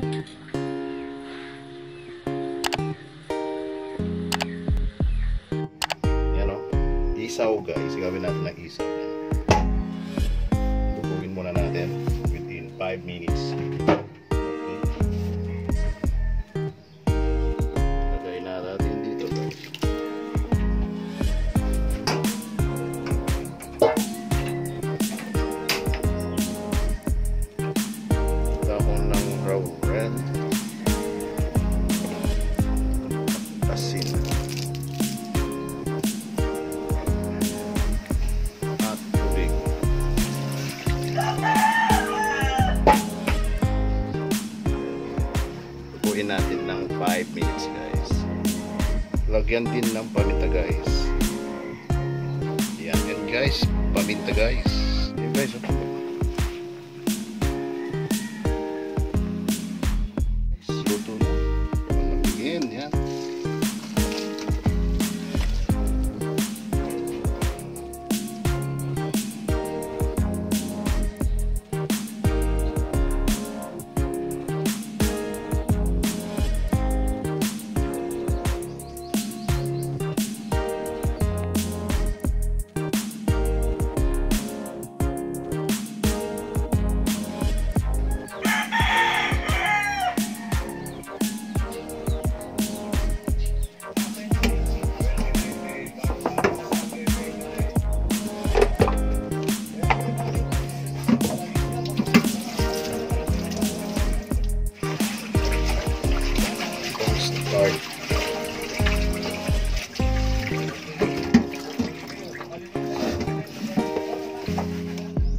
Yan o. Isaw guys. Gawin natin ng isaw. Lugugin muna natin within 5 minutes. Asin at tubig. Lutuin natin ng 5 minutes guys. Lagyan din ng paminta guys. Yan guys, paminta guys. Yan guys, luto na. Malagyan yan.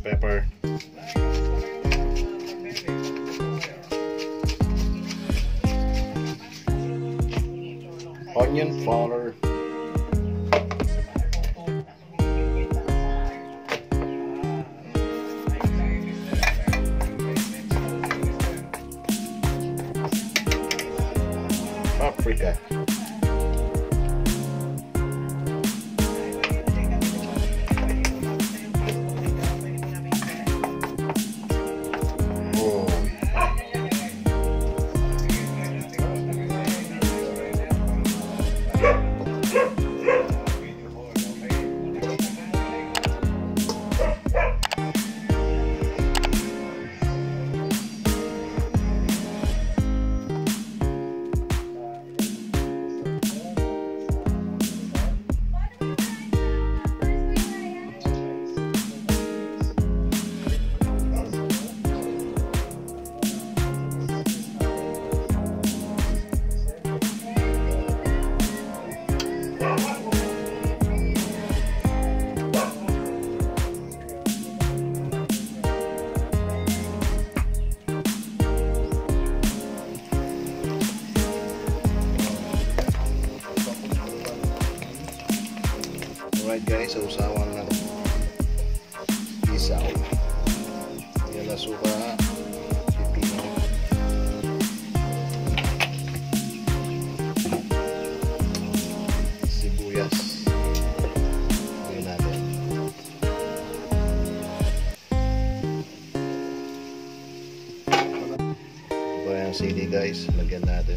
Pepper, onion powder, paprika, alright guys, sawsawan ng isaw. Yan na suka, Filipino. Sibuyas. Lagyan natin. Ito yung sili guys, lagyan natin.